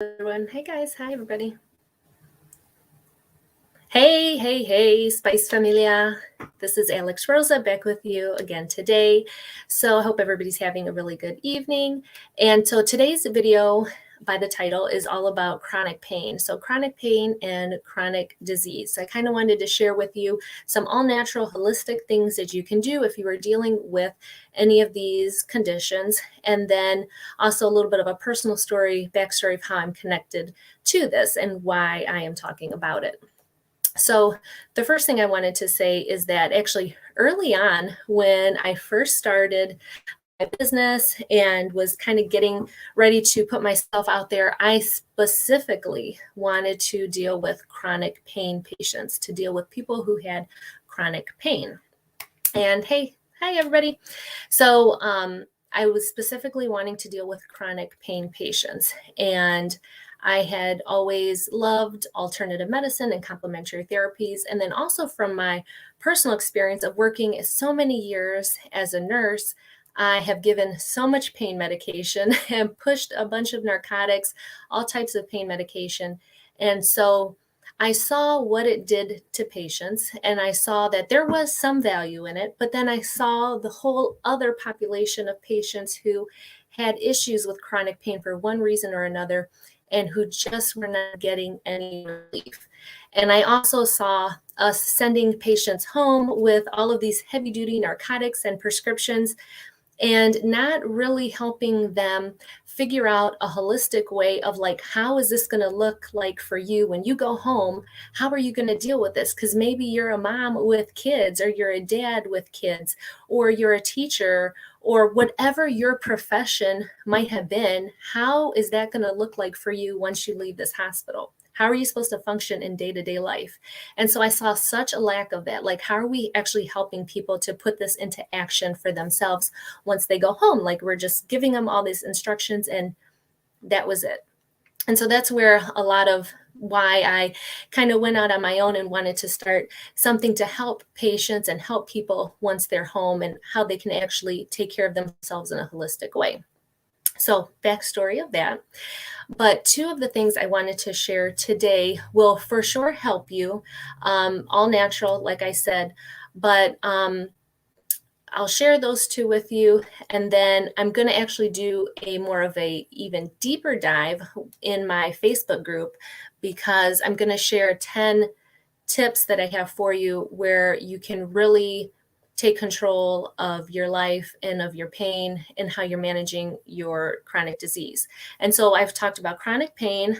everyone. Hey guys, hi everybody. Hey, Spice Familia. This is Alex Rosa back with you again today. So I hope everybody's having a really good evening. And so today's video by the title is all about chronic pain. So chronic pain and chronic disease. So I kind of wanted to share with you some all natural holistic things that you can do if you are dealing with any of these conditions. And then also a little bit of a personal story, backstory of how I'm connected to this and why I am talking about it. So, the first thing I wanted to say is that actually early on, when I first started my business and was kind of getting ready to put myself out there, I specifically wanted to deal with chronic pain patients, to deal with people who had chronic pain. And hey, hi everybody. So, I was specifically wanting to deal with chronic pain patients. And I had always loved alternative medicine and complementary therapies. And then also from my personal experience of working so many years as a nurse, I have given so much pain medication and pushed a bunch of narcotics, all types of pain medication. And so I saw what it did to patients, and I saw that there was some value in it, but then I saw the whole other population of patients who had issues with chronic pain for one reason or another and who just were not getting any relief. And I also saw us sending patients home with all of these heavy duty narcotics and prescriptions and not really helping them figure out a holistic way of like, how is this going to look like for you when you go home? How are you going to deal with this? Because maybe you're a mom with kids, or you're a dad with kids, or you're a teacher, or whatever your profession might have been. How is that going to look like for you once you leave this hospital? How are you supposed to function in day-to-day life? And so I saw such a lack of that. Like, how are we actually helping people to put this into action for themselves once they go home? Like, we're just giving them all these instructions and that was it. And so that's where a lot of why I kind of went out on my own and wanted to start something to help patients and help people once they're home and how they can actually take care of themselves in a holistic way. So, backstory of that. But two of the things I wanted to share today will for sure help you. All natural, like I said, but I'll share those two with you, and then I'm going to actually do a more of a even deeper dive in my Facebook group, because I'm going to share 10 tips that I have for you where you can really take control of your life and of your pain and how you're managing your chronic disease. And so I've talked about chronic pain.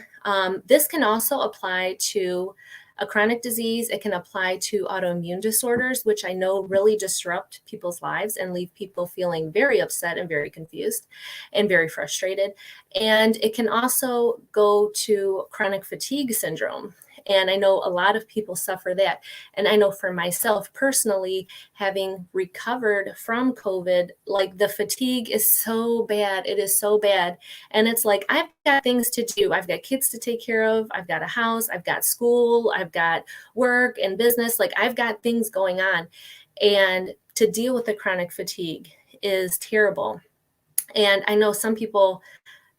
This can also apply to a chronic disease. It can apply to autoimmune disorders, which I know really disrupt people's lives and leave people feeling very upset and very confused and very frustrated. And it can also go to chronic fatigue syndrome. And I know a lot of people suffer that. And I know for myself personally, having recovered from COVID, like the fatigue is so bad. It is so bad. And it's like, I've got things to do. I've got kids to take care of. I've got a house. I've got school. I've got work and business. Like, I've got things going on. And to deal with the chronic fatigue is terrible. And I know some people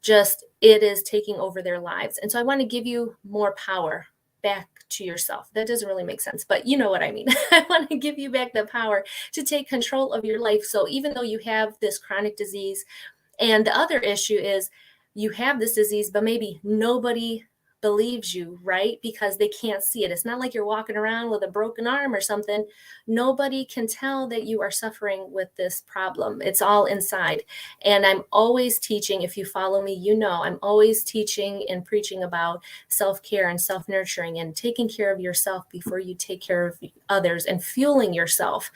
just, it is taking over their lives. And so I want to give you more power back to yourself. That doesn't really make sense, but you know what I mean. I want to give you back the power to take control of your life. So even though you have this chronic disease, and the other issue is you have this disease, but maybe nobody believes you, right? Because they can't see it. It's not like you're walking around with a broken arm or something. Nobody can tell that you are suffering with this problem. It's all inside. And I'm always teaching, if you follow me, you know, I'm always teaching and preaching about self-care and self-nurturing and taking care of yourself before you take care of others and fueling yourself.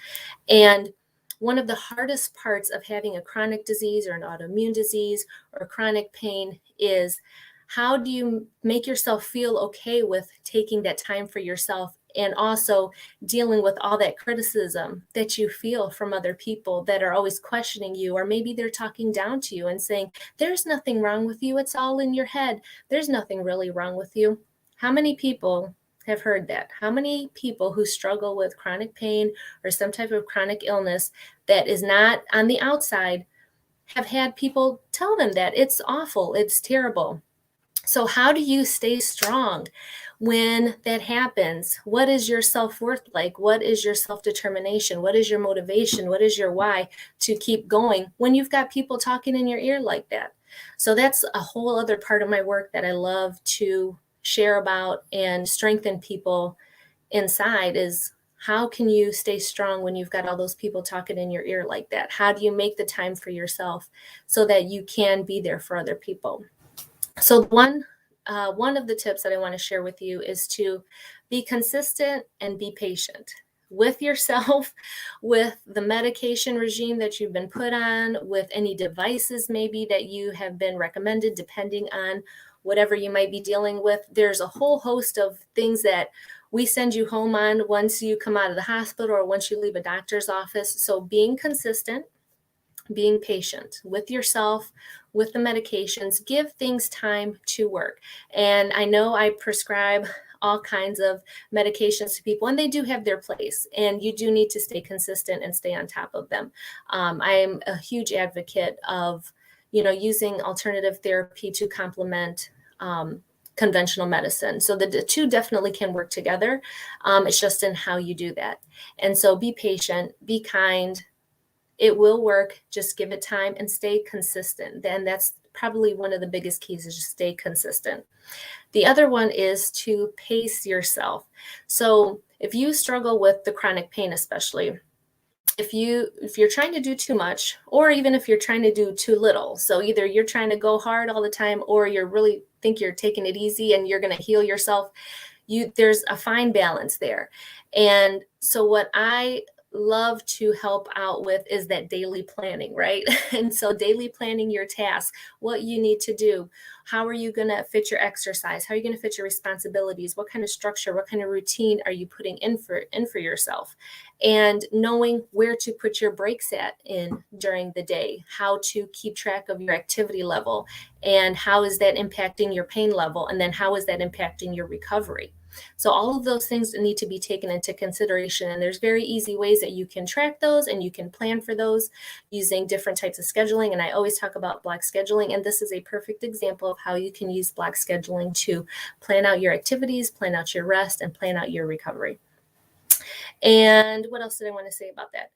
And one of the hardest parts of having a chronic disease or an autoimmune disease or chronic pain is, how do you make yourself feel okay with taking that time for yourself and also dealing with all that criticism that you feel from other people that are always questioning you, or maybe they're talking down to you and saying, there's nothing wrong with you. It's all in your head. There's nothing really wrong with you. How many people have heard that? How many people who struggle with chronic pain or some type of chronic illness that is not on the outside have had people tell them that it's awful, it's terrible? So how do you stay strong when that happens? What is your self-worth like? What is your self-determination? What is your motivation? What is your why to keep going when you've got people talking in your ear like that? So that's a whole other part of my work that I love to share about and strengthen people inside is how can you stay strong when you've got all those people talking in your ear like that? How do you make the time for yourself so that you can be there for other people? So one of the tips that I want to share with you is to be consistent and be patient with yourself, with the medication regime that you've been put on, with any devices maybe that you have been recommended, depending on whatever you might be dealing with. There's a whole host of things that we send you home on once you come out of the hospital or once you leave a doctor's office. So being consistent, being patient with yourself, with the medications, give things time to work. And I know I prescribe all kinds of medications to people, and they do have their place, and you do need to stay consistent and stay on top of them. I'm a huge advocate of, using alternative therapy to complement conventional medicine. So the two definitely can work together. It's just in how you do that. And so be patient, be kind. It will work. Just give it time and stay consistent. Then that's probably one of the biggest keys is just stay consistent. The other one is to pace yourself. So if you struggle with the chronic pain, especially if you're trying to do too much, or even if you're trying to do too little, so either you're trying to go hard all the time or you're really think you're taking it easy and you're going to heal yourself, there's a fine balance there. And so what I love to help out with is that daily planning, right? And so daily planning your tasks, what you need to do, how are you going to fit your exercise, how are you going to fit your responsibilities, what kind of structure, what kind of routine are you putting in for yourself, and knowing where to put your breaks in during the day, how to keep track of your activity level, and how is that impacting your pain level, and then how is that impacting your recovery. So all of those things need to be taken into consideration, and there's very easy ways that you can track those and you can plan for those using different types of scheduling. And I always talk about block scheduling, and this is a perfect example of how you can use block scheduling to plan out your activities, plan out your rest, and plan out your recovery. And what else did I want to say about that?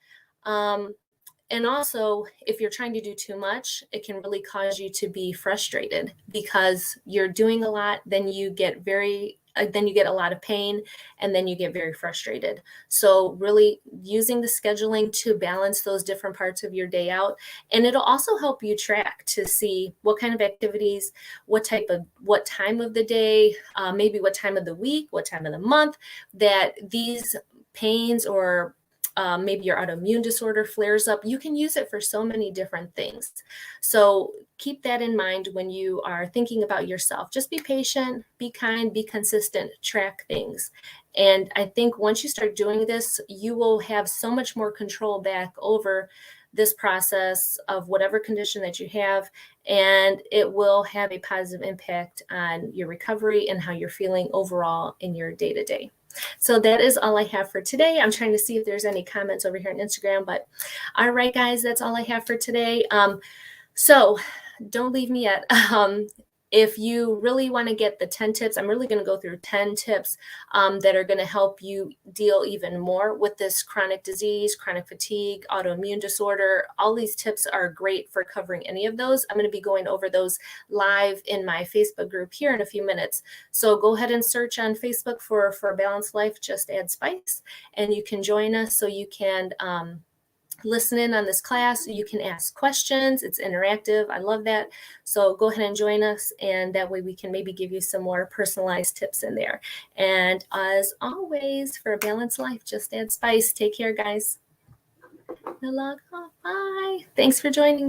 And also, if you're trying to do too much, it can really cause you to be frustrated because you're doing a lot, then you get a lot of pain, and then you get very frustrated. So really using the scheduling to balance those different parts of your day out. And it'll also help you track to see what kind of activities, what time of the day, maybe what time of the week, what time of the month that these pains or maybe your autoimmune disorder flares up. You can use it for so many different things. So keep that in mind when you are thinking about yourself. Just be patient, be kind, be consistent, track things. And I think once you start doing this, you will have so much more control back over this process of whatever condition that you have, and it will have a positive impact on your recovery and how you're feeling overall in your day-to-day. So that is all I have for today. I'm trying to see if there's any comments over here on Instagram, but all right, guys, that's all I have for today. So don't leave me yet. If you really want to get the 10 tips, I'm really going to go through 10 tips that are going to help you deal even more with this chronic disease, chronic fatigue, autoimmune disorder. All these tips are great for covering any of those. I'm going to be going over those live in my Facebook group here in a few minutes. So go ahead and search on Facebook for Balanced Life, just add spice, and you can join us so you can listen in on this class. You can ask questions. It's interactive. I love that. So go ahead and join us, and that way we can maybe give you some more personalized tips in there. And as always, for a balanced life, just add spice. Take care, guys. Bye. Thanks for joining me.